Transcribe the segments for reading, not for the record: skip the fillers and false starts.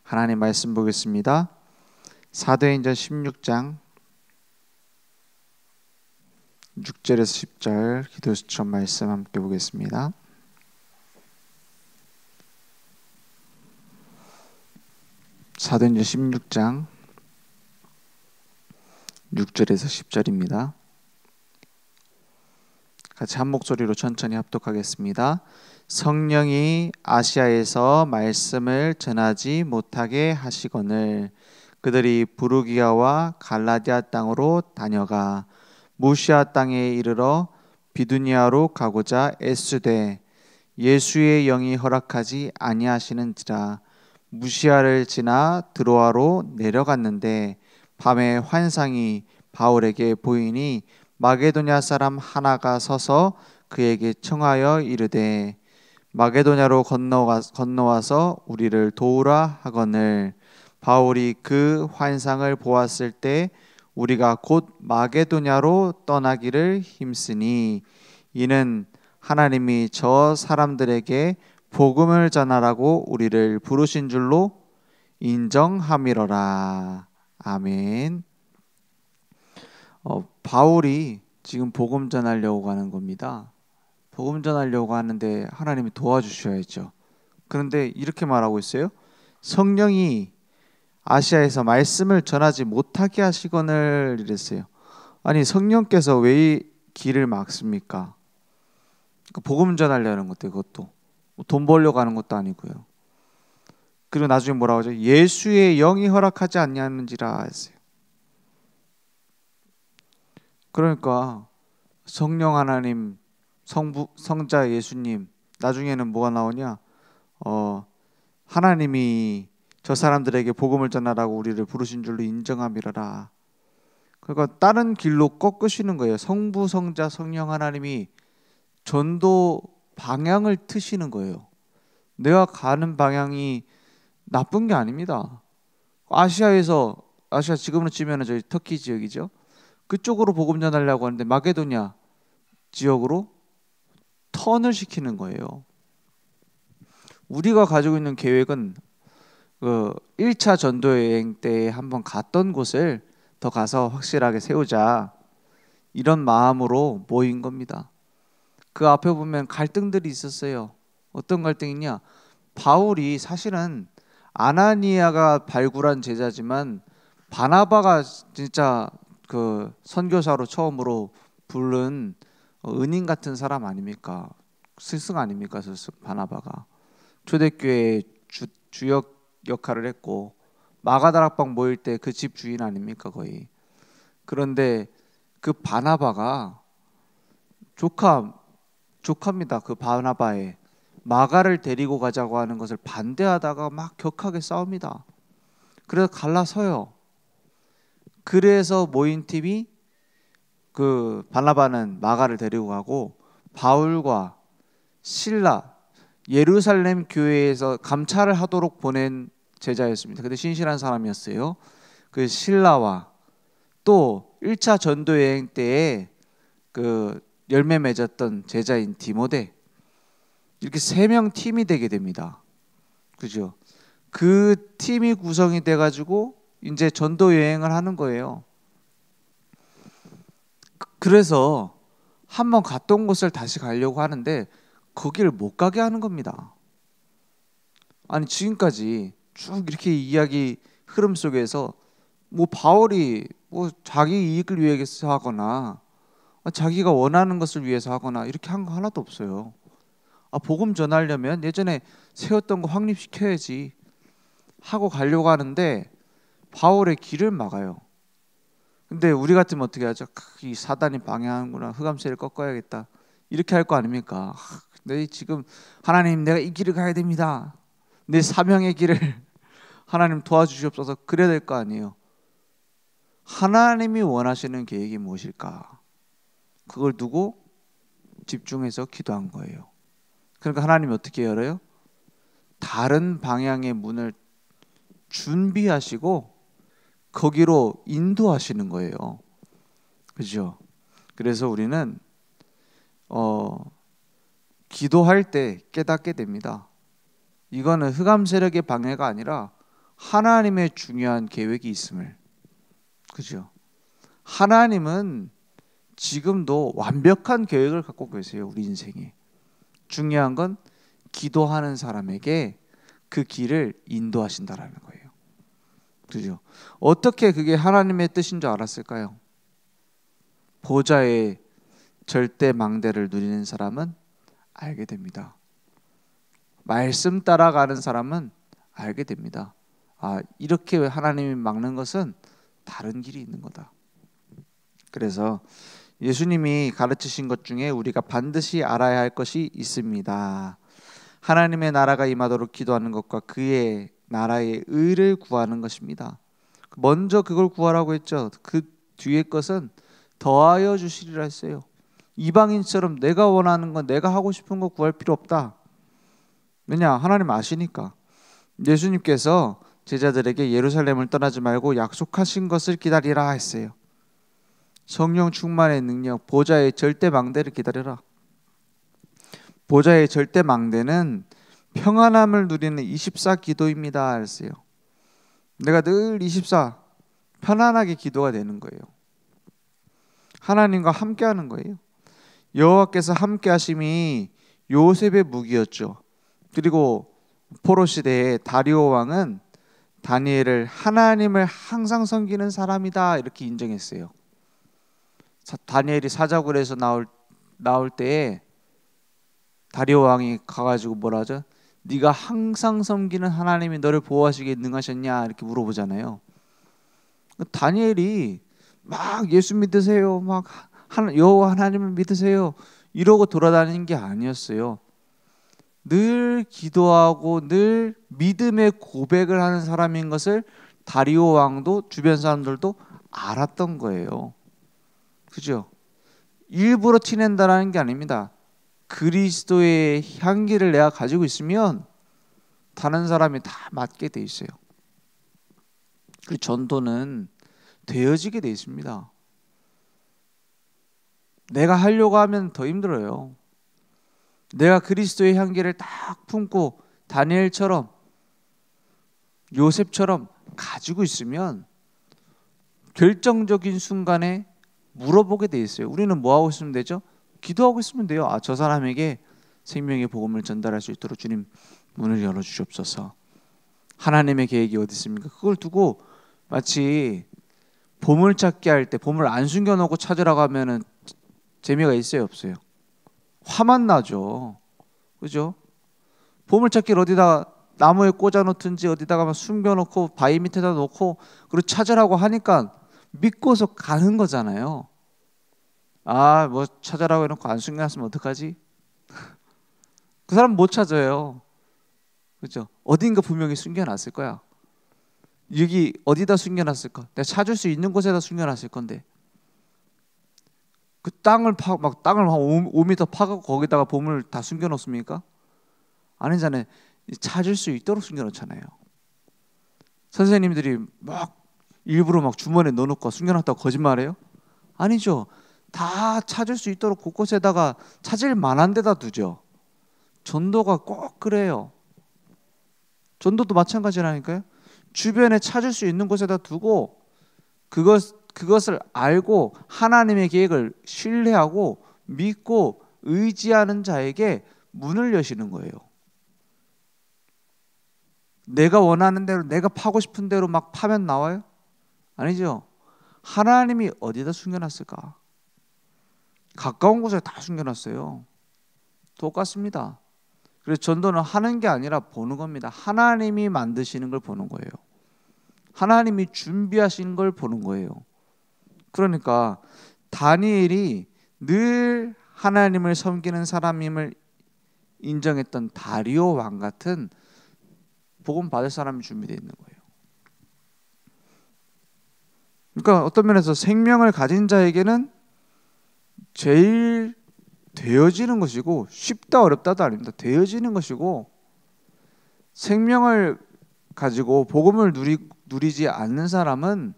하나님 말씀 보겠습니다. 사도행전 16장 6절에서 10절 기도 수천 말씀 함께 보겠습니다. 사도행전 16장 6절에서 10절입니다. 같이 한 목소리로 천천히 합독하겠습니다. 성령이 아시아에서 말씀을 전하지 못하게 하시거늘 그들이 부르기아와 갈라디아 땅으로 다녀가 무시아 땅에 이르러 비두니아로 가고자 애쓰되 예수의 영이 허락하지 아니하시는지라. 무시아를 지나 드로아로 내려갔는데 밤에 환상이 바울에게 보이니 마게도냐 사람 하나가 서서 그에게 청하여 이르되 마게도냐로 건너와서 우리를 도우라 하거늘 바울이 그 환상을 보았을 때 우리가 곧 마게도냐로 떠나기를 힘쓰니 이는 하나님이 저 사람들에게 복음을 전하라고 우리를 부르신 줄로 인정함이로라. 아멘. 바울이 지금 복음 전하려고 가는 겁니다. 복음 전하려고 하는데 하나님이 도와주셔야죠. 그런데 이렇게 말하고 있어요. 성령이 아시아에서 말씀을 전하지 못하게 하시거늘 이랬어요. 아니 성령께서 왜 길을 막습니까? 복음 전하려는 것도 그것도 돈 벌려고 하는 것도 아니고요. 그리고 나중에 뭐라고 하죠? 예수의 영이 허락하지 않냐는지라 했어요. 그러니까 성령 하나님, 성자 예수님, 나중에는 뭐가 나오냐? 하나님이 저 사람들에게 복음을 전하라고 우리를 부르신 줄로 인정함이라라. 그러니까 다른 길로 꺾으시는 거예요. 성부, 성자, 성령 하나님이 전도 방향을 트시는 거예요. 내가 가는 방향이 나쁜 게 아닙니다. 아시아 지금으로 치면 저희 터키 지역이죠. 그쪽으로 복음 전하려고 하는데 마게도냐 지역으로 턴을 시키는 거예요. 우리가 가지고 있는 계획은 1차 전도 여행 때 한번 갔던 곳을 더 가서 확실하게 세우자 이런 마음으로 모인 겁니다. 그 앞에 보면 갈등들이 있었어요. 어떤 갈등이냐? 바울이 사실은 아나니아가 발굴한 제자지만 바나바가 진짜 그 선교사로 처음으로 부른 은인 같은 사람 아닙니까? 스승 아닙니까? 스승 바나바가 초대교회의 주역 역할을 했고 마가다락방 모일 때 그 집 주인 아닙니까 거의. 그런데 그 바나바가 조카입니다. 그 바나바에 마가를 데리고 가자고 하는 것을 반대하다가 막 격하게 싸웁니다. 그래서 갈라서요. 그래서 모인 팀이 그 바나바는 마가를 데리고 가고 바울과 실라 예루살렘 교회에서 감찰을 하도록 보낸 제자였습니다. 근데 신실한 사람이었어요. 그 실라와 또 1차 전도 여행 때에 그 열매 맺었던 제자인 디모데 이렇게 3명 팀이 되게 됩니다. 그죠? 그 팀이 구성이 돼 가지고 이제 전도 여행을 하는 거예요. 그래서 한번 갔던 곳을 다시 가려고 하는데 거기를 못 가게 하는 겁니다. 아니 지금까지 쭉 이렇게 이야기 흐름 속에서 뭐 바울이 뭐 자기 이익을 위해서 하거나 자기가 원하는 것을 위해서 하거나 이렇게 한 거 하나도 없어요. 복음 전하려면 예전에 세웠던 거 확립시켜야지 하고 가려고 하는데 바울의 길을 막아요. 근데 우리 같으면 어떻게 하죠? 이 사단이 방해하는구나. 흑암세를 꺾어야겠다. 이렇게 할 거 아닙니까? 내 지금 하나님 내가 이 길을 가야 됩니다. 내 사명의 길을 하나님 도와주시옵소서. 그래야 될 거 아니에요. 하나님이 원하시는 계획이 무엇일까? 그걸 두고 집중해서 기도한 거예요. 그러니까 하나님이 어떻게 열어요? 다른 방향의 문을 준비하시고 거기로 인도하시는 거예요. 그죠? 그래서 우리는 기도할 때 깨닫게 됩니다. 이거는 흑암 세력의 방해가 아니라 하나님의 중요한 계획이 있음을. 그죠? 하나님은 지금도 완벽한 계획을 갖고 계세요. 우리 인생에. 중요한 건 기도하는 사람에게 그 길을 인도하신다라는 거예요. 그죠? 어떻게 그게 하나님의 뜻인 줄 알았을까요? 보좌의 절대 망대를 누리는 사람은 알게 됩니다. 말씀 따라가는 사람은 알게 됩니다. 아, 이렇게 하나님이 막는 것은 다른 길이 있는 거다. 그래서 예수님이 가르치신 것 중에 우리가 반드시 알아야 할 것이 있습니다. 하나님의 나라가 임하도록 기도하는 것과 그의 나라의 의를 구하는 것입니다. 먼저 그걸 구하라고 했죠. 그 뒤에 것은 더하여 주시리라 했어요. 이방인처럼 내가 원하는 건, 내가 하고 싶은 거 구할 필요 없다. 왜냐? 하나님 아시니까. 예수님께서 제자들에게 예루살렘을 떠나지 말고 약속하신 것을 기다리라 했어요. 성령 충만의 능력, 보좌의 절대 망대를 기다려라. 보좌의 절대 망대는 평안함을 누리는 24 기도입니다 했어요. 내가 늘 24 편안하게 기도가 되는 거예요. 하나님과 함께하는 거예요. 여호와께서 함께하심이 요셉의 무기였죠. 그리고 포로 시대에 다리오 왕은 다니엘을 하나님을 항상 섬기는 사람이다 이렇게 인정했어요. 다니엘이 사자굴에서 나올 때에 다리오 왕이 가가지고 뭐라 하죠? 네가 항상 섬기는 하나님이 너를 보호하시기에 능하셨냐 이렇게 물어보잖아요. 다니엘이 막 예수 믿으세요, 막 여호와 하나님을 믿으세요 이러고 돌아다니는 게 아니었어요. 늘 기도하고 늘 믿음의 고백을 하는 사람인 것을 다리오 왕도 주변 사람들도 알았던 거예요. 그죠? 일부러 티낸다라는 게 아닙니다. 그리스도의 향기를 내가 가지고 있으면 다른 사람이 다 맡게 돼 있어요. 그 전도는 되어지게 돼 있습니다. 내가 하려고 하면 더 힘들어요. 내가 그리스도의 향기를 딱 품고 다니엘처럼 요셉처럼 가지고 있으면 결정적인 순간에 물어보게 돼 있어요. 우리는 뭐 하고 있으면 되죠? 기도하고 있으면 돼요. 아, 저 사람에게 생명의 복음을 전달할 수 있도록 주님 문을 열어주시옵소서. 하나님의 계획이 어디 있습니까? 그걸 두고 마치 보물찾기 할 때 보물 안 숨겨놓고 찾으라고 하면은 재미가 있어요, 없어요? 화만 나죠. 그죠? 보물찾기를 어디다 나무에 꽂아놓든지 어디다가 숨겨놓고 바위 밑에다 놓고 그리고 찾으라고 하니까 믿고서 가는 거잖아요. 아, 뭐 찾아라고 해놓고 안 숨겨놨으면 어떡하지? 그 사람 못 찾아요. 그죠? 어딘가 분명히 숨겨놨을 거야. 여기 어디다 숨겨놨을까? 내가 찾을 수 있는 곳에다 숨겨놨을 건데 그 땅을 막 땅을 한 5m 파고 거기다가 보물을 다 숨겨놓습니까? 아니잖아요. 찾을 수 있도록 숨겨놓잖아요. 선생님들이 막 일부러 막 주머니에 넣어놓고 숨겨놨다고 거짓말해요? 아니죠. 다 찾을 수 있도록 곳곳에다가 찾을 만한 데다 두죠. 전도가 꼭 그래요. 전도도 마찬가지라니까요. 주변에 찾을 수 있는 곳에다 두고 그것을 알고 하나님의 계획을 신뢰하고 믿고 의지하는 자에게 문을 여시는 거예요. 내가 원하는 대로 내가 파고 싶은 대로 막 파면 나와요? 아니죠. 하나님이 어디다 숨겨놨을까? 가까운 곳에 다 숨겨놨어요. 똑같습니다. 그래서 전도는 하는 게 아니라 보는 겁니다. 하나님이 만드시는 걸 보는 거예요. 하나님이 준비하신 걸 보는 거예요. 그러니까 다니엘이 늘 하나님을 섬기는 사람임을 인정했던 다리오 왕 같은 복음 받을 사람이 준비되어 있는 거예요. 그러니까 어떤 면에서 생명을 가진 자에게는 제일 되어지는 것이고, 쉽다 어렵다도 아닙니다. 되어지는 것이고, 생명을 가지고 복음을 누리지 않는 사람은,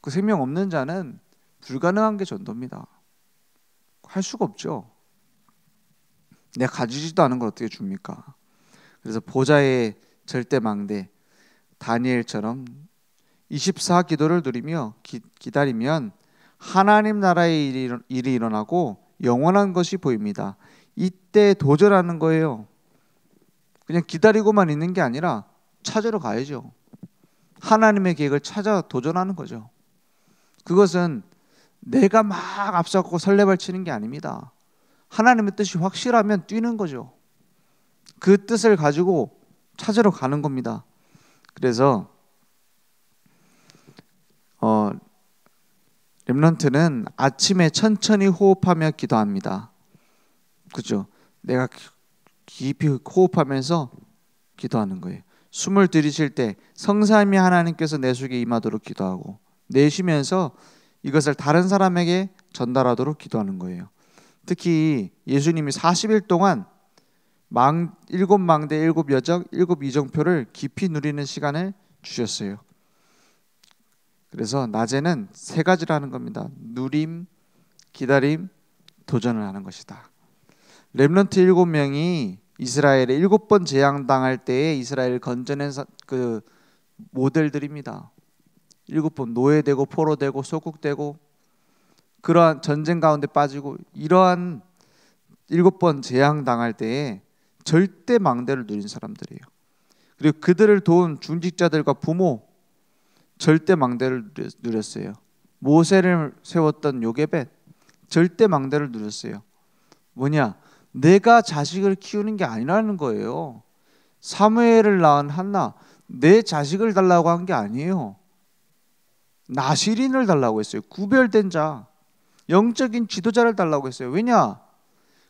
그 생명 없는 자는 불가능한 게 전도입니다. 할 수가 없죠. 내가 가지지도 않은 걸 어떻게 줍니까? 그래서 보좌의 절대 망대, 다니엘처럼 24 기도를 누리며 기다리면 하나님 나라의 일이 일어나고 영원한 것이 보입니다. 이때 도전하는 거예요. 그냥 기다리고만 있는 게 아니라 찾으러 가야죠. 하나님의 계획을 찾아 도전하는 거죠. 그것은 내가 막 앞서고 설레발치는 게 아닙니다. 하나님의 뜻이 확실하면 뛰는 거죠. 그 뜻을 가지고 찾으러 가는 겁니다. 그래서 렘넌트는 아침에 천천히 호흡하며 기도합니다. 그죠? 내가 깊이 호흡하면서 기도하는 거예요. 숨을 들이쉴 때 성삼위 하나님께서 내 속에 임하도록 기도하고, 내쉬면서 이것을 다른 사람에게 전달하도록 기도하는 거예요. 특히 예수님이 40일 동안 일곱 망대, 일곱 여정, 일곱 이정표를 깊이 누리는 시간을 주셨어요. 그래서 낮에는 세 가지라는 겁니다. 누림, 기다림, 도전을 하는 것이다. 렘넌트 7명이 이스라엘에 7번 재앙당할 때에 이스라엘을 건져낸 그 모델들입니다. 7번 노예되고 포로되고 소국되고 그러한 전쟁 가운데 빠지고, 이러한 7번 재앙당할 때에 절대 망대를 누린 사람들이에요. 그리고 그들을 도운 중직자들과 부모, 절대 망대를 누렸어요. 모세를 세웠던 요게벳, 절대 망대를 누렸어요. 뭐냐? 내가 자식을 키우는 게 아니라는 거예요. 사무엘을 낳은 한나, 내 자식을 달라고 한 게 아니에요. 나시린을 달라고 했어요. 구별된 자, 영적인 지도자를 달라고 했어요. 왜냐?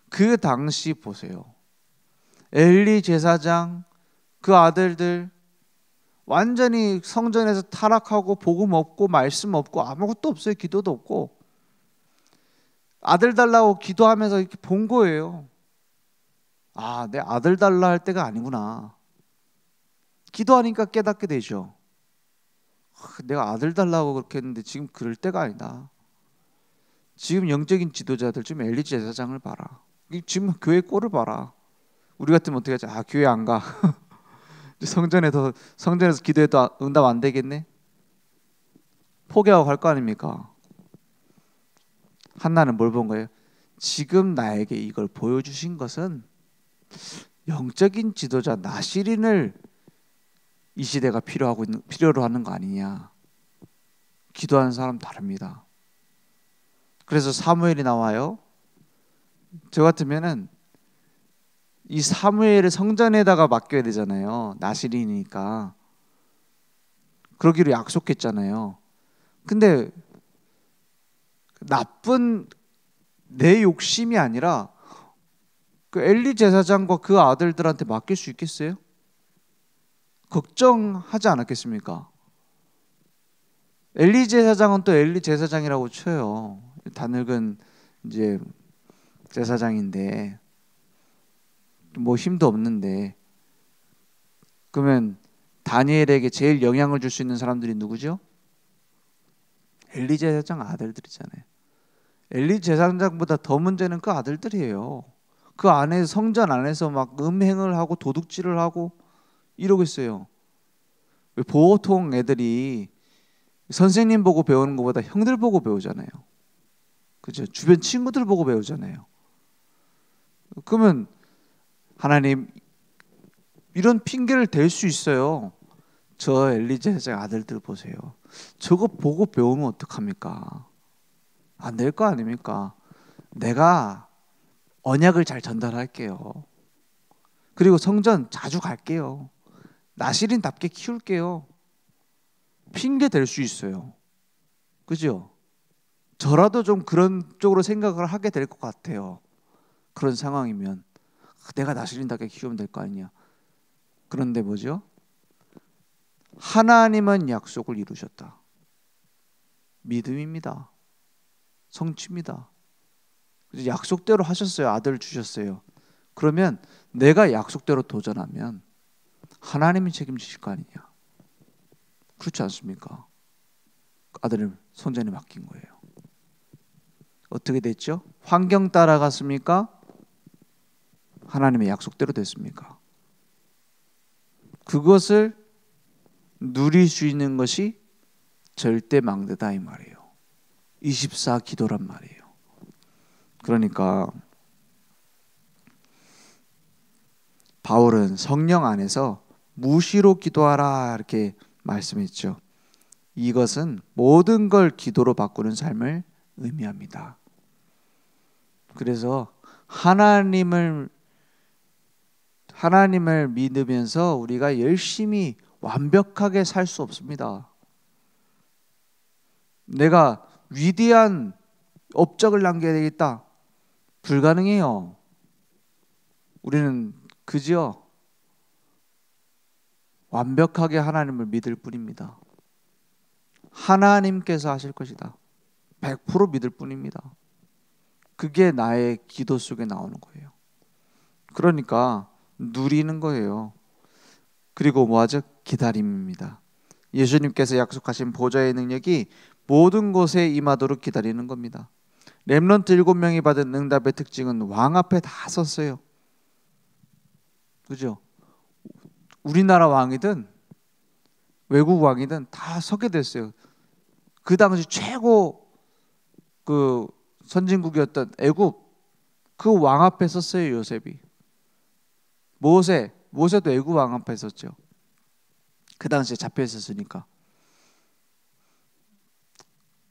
그 당시 보세요. 엘리 제사장, 그 아들들 완전히 성전에서 타락하고 복음 없고 말씀 없고 아무것도 없어요. 기도도 없고. 아들 달라고 기도하면서 이렇게 본 거예요. 아, 내 아들 달라 할 때가 아니구나. 기도하니까 깨닫게 되죠. 내가 아들 달라고 그렇게 했는데 지금 그럴 때가 아니다. 지금 영적인 지도자들, 지금 엘리 제사장을 봐라. 지금 교회 꼴을 봐라. 우리 같으면 어떻게 하지? 아, 교회 안 가. 성전에서 기도해도 응답 안 되겠네. 포기하고 갈 거 아닙니까? 한나는 뭘 본 거예요? 지금 나에게 이걸 보여주신 것은 영적인 지도자 나시린을 이 시대가 필요로 하는 거 아니냐. 기도하는 사람 다릅니다. 그래서 사무엘이 나와요. 저 같으면은 이 사무엘을 성전에다가 맡겨야 되잖아요. 나시린이니까. 그러기로 약속했잖아요. 근데 나쁜 내 욕심이 아니라 그 엘리 제사장과 그 아들들한테 맡길 수 있겠어요? 걱정하지 않았겠습니까? 엘리 제사장은 또 엘리 제사장이라고 쳐요. 다 늙은 이제 제사장인데 뭐 힘도 없는데, 그러면 다니엘에게 제일 영향을 줄 수 있는 사람들이 누구죠? 엘리 제사장 아들들이잖아요. 엘리 제사장보다 더 문제는 그 아들들이에요. 그 안에 성전 안에서 막 음행을 하고 도둑질을 하고 이러고 있어요. 보통 애들이 선생님 보고 배우는 것보다 형들 보고 배우잖아요. 그죠? 주변 친구들 보고 배우잖아요. 그러면 하나님, 이런 핑계를 댈 수 있어요. 저 엘리 제사장 아들들 보세요. 저거 보고 배우면 어떡합니까? 안 될 거 아닙니까? 내가 언약을 잘 전달할게요. 그리고 성전 자주 갈게요. 나시린답게 키울게요. 핑계 댈 수 있어요. 그죠? 저라도 좀 그런 쪽으로 생각을 하게 될 것 같아요. 그런 상황이면 내가 나시린답게 키우면 될 거 아니냐. 그런데 뭐죠? 하나님은 약속을 이루셨다. 믿음입니다. 성취입니다. 약속대로 하셨어요. 아들을 주셨어요. 그러면 내가 약속대로 도전하면 하나님이 책임지실 거 아니냐. 그렇지 않습니까? 아들을 손전에 맡긴 거예요. 어떻게 됐죠? 환경 따라갔습니까? 하나님의 약속대로 됐습니까? 그것을 누릴 수 있는 것이 절대 망대다 이 말이에요. 24 기도란 말이에요. 그러니까 바울은 성령 안에서 무시로 기도하라 이렇게 말씀했죠. 이것은 모든 걸 기도로 바꾸는 삶을 의미합니다. 그래서 하나님을 믿으면서 우리가 열심히 완벽하게 살 수 없습니다. 내가 위대한 업적을 남겨야 되겠다. 불가능해요. 우리는 그저 완벽하게 하나님을 믿을 뿐입니다. 하나님께서 하실 것이다. 100% 믿을 뿐입니다. 그게 나의 기도 속에 나오는 거예요. 그러니까 누리는 거예요. 그리고 뭐하죠? 기다림입니다. 예수님께서 약속하신 보좌의 능력이 모든 곳에 임하도록 기다리는 겁니다. 렘넌트 7명이 받은 응답의 특징은 왕 앞에 다 섰어요. 그죠? 우리나라 왕이든 외국 왕이든 다 서게 됐어요. 그 당시 최고 그 선진국이었던 애굽 그 왕 앞에 섰어요. 요셉이. 모세도 애굽 왕 앞에 섰죠. 그 당시에 잡혀 있었으니까.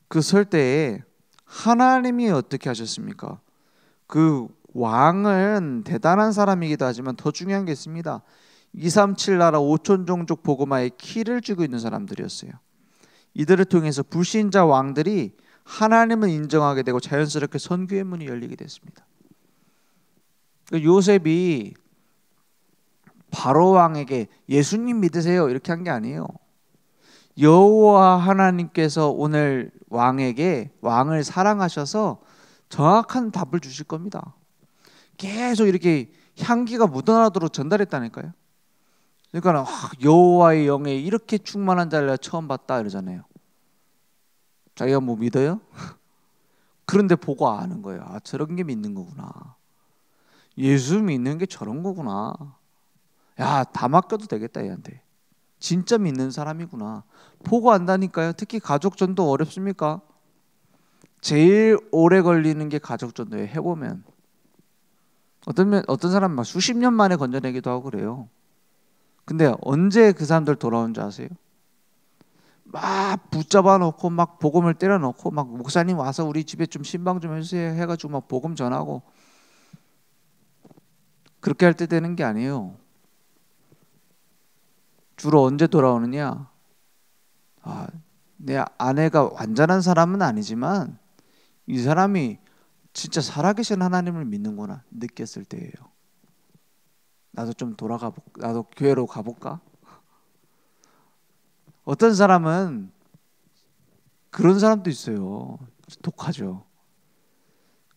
그 설 때에 하나님이 어떻게 하셨습니까? 그 왕은 대단한 사람이기도 하지만 더 중요한 게 있습니다. 237 나라 5천 종족 복음화의 키를 쥐고 있는 사람들이었어요. 이들을 통해서 불신자 왕들이 하나님을 인정하게 되고 자연스럽게 선교의 문이 열리게 됐습니다. 요셉이 바로 왕에게 예수님 믿으세요 이렇게 한 게 아니에요. 여호와 하나님께서 오늘 왕을 사랑하셔서 정확한 답을 주실 겁니다. 계속 이렇게 향기가 묻어나도록 전달했다니까요. 그러니까 여호와의 영에 이렇게 충만한 자를 내가 처음 봤다 이러잖아요. 자기가 뭐 믿어요? 그런데 보고 아는 거예요. 아, 저런 게 믿는 거구나. 예수 믿는 게 저런 거구나. 야, 다 맡겨도 되겠다 얘한테. 진짜 믿는 사람이구나. 보고 안다니까요. 특히 가족 전도 어렵습니까? 제일 오래 걸리는 게 가족 전도예요. 해보면 어떤 사람 막 수십 년 만에 건져내기도 하고 그래요. 근데 언제 그 사람들 돌아온 줄 아세요? 막 붙잡아 놓고 막 복음을 때려 놓고 막 목사님 와서 우리 집에 좀 신방 좀 해주세요 해가지고 막 복음 전하고 그렇게 할 때 되는 게 아니에요. 주로 언제 돌아오느냐? 내 아내가 완전한 사람은 아니지만 이 사람이 진짜 살아계신 하나님을 믿는구나 느꼈을 때예요. 나도 좀 나도 교회로 가볼까? 어떤 사람은 그런 사람도 있어요. 독하죠.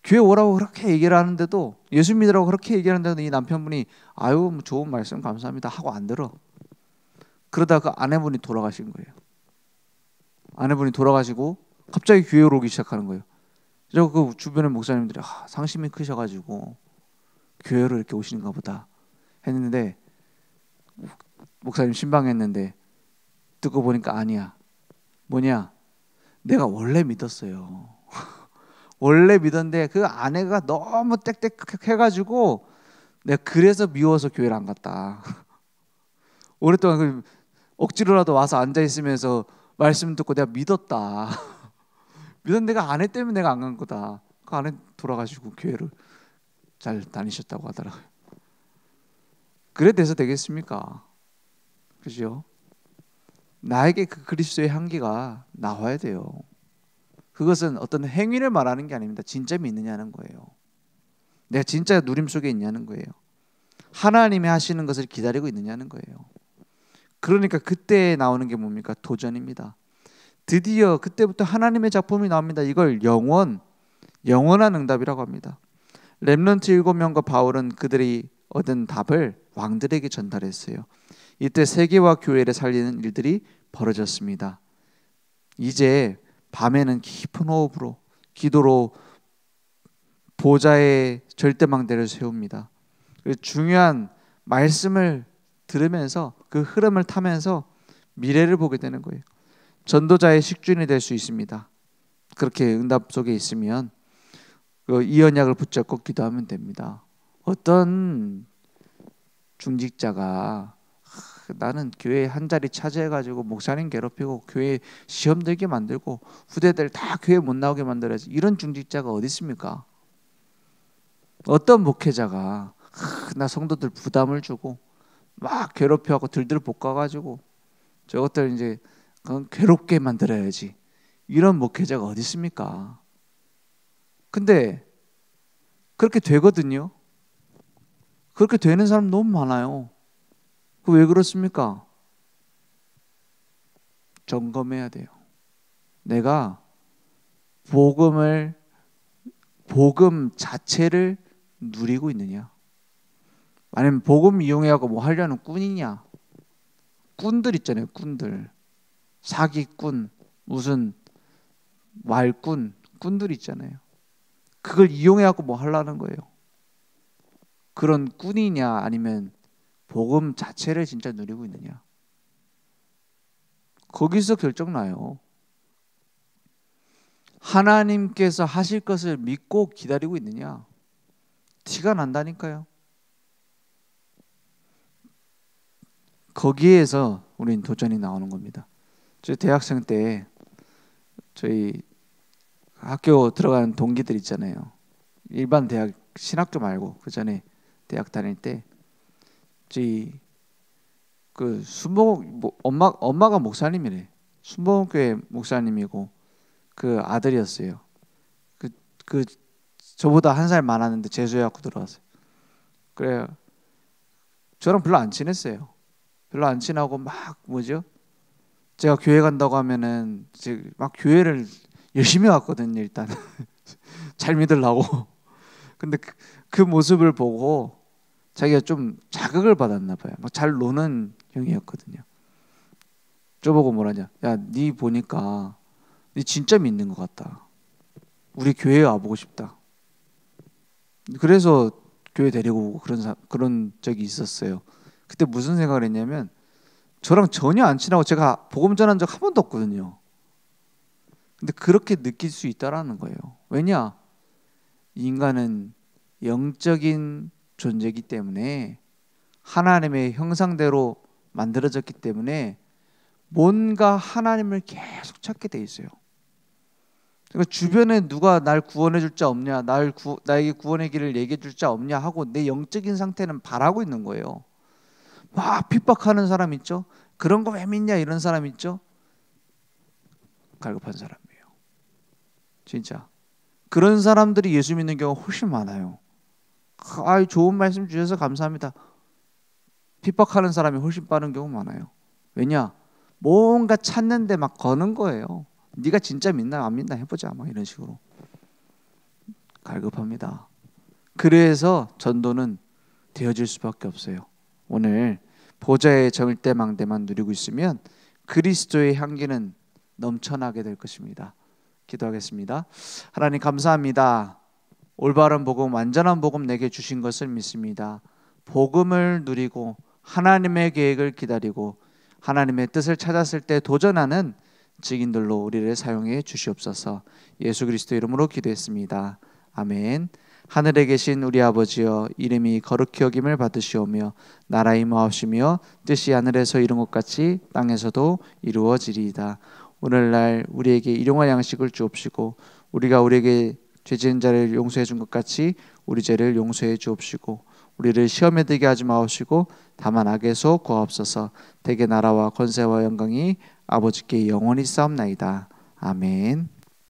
교회 오라고 그렇게 얘기를 하는데도 예수 믿으라고 그렇게 얘기하는데도 이 남편분이 아유 뭐 좋은 말씀 감사합니다 하고 안 들어. 그러다가 아내분이 돌아가신 거예요. 아내분이 돌아가시고 갑자기 교회로 오기 시작하는 거예요. 그래서 그 주변의 목사님들이 상심이 크셔가지고 교회로 이렇게 오시는가 보다 했는데 목사님 신방했는데 듣고 보니까 아니야. 뭐냐? 내가 원래 믿었어요. 원래 믿었는데 그 아내가 너무 땡땡해가지고 내가 그래서 미워서 교회를 안 갔다. 오랫동안 억지로라도 와서 앉아 있으면서 말씀 듣고 내가 믿었다. 믿었는데 내가 아내 때문에 내가 안 간 거다. 그 아내 돌아가시고 교회를 잘 다니셨다고 하더라고요. 그래 돼서 되겠습니까? 그죠? 나에게 그 그리스도의 향기가 나와야 돼요. 그것은 어떤 행위를 말하는 게 아닙니다. 진짜 믿느냐는 거예요. 내가 진짜 누림 속에 있냐는 거예요. 하나님이 하시는 것을 기다리고 있느냐는 거예요. 그러니까 그때 나오는 게 뭡니까? 도전입니다. 드디어 그때부터 하나님의 작품이 나옵니다. 이걸 영원한 응답이라고 합니다. 렘넌트 7명과 바울은 그들이 얻은 답을 왕들에게 전달했어요. 이때 세계와 교회를 살리는 일들이 벌어졌습니다. 이제 밤에는 깊은 호흡으로 기도로 보좌의 절대망대를 세웁니다. 중요한 말씀을 들으면서 그 흐름을 타면서 미래를 보게 되는 거예요. 전도자의 식준이 될 수 있습니다. 그렇게 응답 속에 있으면 이 언약을 붙잡고 기도하면 됩니다. 어떤 중직자가 나는 교회 한 자리 차지해가지고 목사님 괴롭히고 교회 시험 들게 만들고 후대들 다 교회 못 나오게 만들어야지, 이런 중직자가 어디 있습니까? 어떤 목회자가 나 성도들 부담을 주고 막 괴롭혀하고 들들 볶아가지고 저것들 이제 괴롭게 만들어야지, 이런 목회자가 어디 있습니까? 근데 그렇게 되거든요. 그렇게 되는 사람 너무 많아요. 왜 그렇습니까? 점검해야 돼요. 내가 복음 자체를 누리고 있느냐, 아니면 복음 이용해갖고 뭐 하려는 꾼이냐. 꾼들 있잖아요. 꾼들, 사기꾼, 무슨 말꾼, 꾼들 있잖아요. 그걸 이용해갖고 뭐 하려는 거예요. 그런 꾼이냐, 아니면 복음 자체를 진짜 누리고 있느냐. 거기서 결정나요. 하나님께서 하실 것을 믿고 기다리고 있느냐, 티가 난다니까요. 거기에서 우린 도전이 나오는 겁니다. 저희 대학생 때 저희 학교 들어가는 동기들 있잖아요. 일반 대학 신학교 말고 그 전에 대학 다닐 때 저희 그 엄마가 목사님이래. 순복음교회 목사님이고 그 아들이었어요. 그 저보다 한 살 많았는데 재수해갖고 들어왔어요. 그래 저랑 별로 안 친했어요. 별로 안 친하고 막 제가 교회 간다고 하면은 막 교회를 열심히 갔거든요. 일단 잘 믿으려고. 근데 그 모습을 보고 자기가 좀 자극을 받았나 봐요. 막 잘 노는 형이었거든요. 저보고 뭐라냐, 야, 니 보니까 니 진짜 믿는 것 같다. 우리 교회에 와보고 싶다. 그래서 교회 데리고 오고 그런 적이 있었어요. 그때 무슨 생각을 했냐면, 저랑 전혀 안 친하고 제가 복음 전한 적 한 번도 없거든요. 근데 그렇게 느낄 수 있다라는 거예요. 왜냐? 인간은 영적인 존재이기 때문에, 하나님의 형상대로 만들어졌기 때문에 뭔가 하나님을 계속 찾게 돼 있어요. 그러니까 주변에 누가 날 구원해 줄 자 없냐, 나에게 구원의 길을 얘기해 줄 자 없냐 하고 내 영적인 상태는 바라고 있는 거예요. 막 핍박하는 사람 있죠? 그런 거 왜 믿냐 이런 사람 있죠? 갈급한 사람이에요. 진짜 그런 사람들이 예수 믿는 경우가 훨씬 많아요. 좋은 말씀 주셔서 감사합니다. 핍박하는 사람이 훨씬 빠른 경우 많아요. 왜냐? 뭔가 찾는데 막 거는 거예요. 네가 진짜 믿나 안 믿나 해보자, 막 이런 식으로. 갈급합니다. 그래서 전도는 되어질 수밖에 없어요. 오늘 보좌의 절대망대만 누리고 있으면 그리스도의 향기는 넘쳐나게 될 것입니다. 기도하겠습니다. 하나님 감사합니다. 올바른 복음, 완전한 복음 내게 주신 것을 믿습니다. 복음을 누리고 하나님의 계획을 기다리고 하나님의 뜻을 찾았을 때 도전하는 증인들로 우리를 사용해 주시옵소서. 예수 그리스도 이름으로 기도했습니다. 아멘. 하늘에 계신 우리 아버지여, 이름이 거룩히 여김을 받으시오며 나라 임하옵시며 뜻이 하늘에서 이룬 것 같이 땅에서도 이루어지리이다. 오늘날 우리에게 일용할 양식을 주옵시고 우리가 우리에게 죄 지은 자를 용서해 준 것 같이 우리 죄를 용서해 주옵시고 우리를 시험에 들게 하지 마옵시고 다만 악에서 구하옵소서. 대개 나라와 권세와 영광이 아버지께 영원히 싸움나이다. 아멘.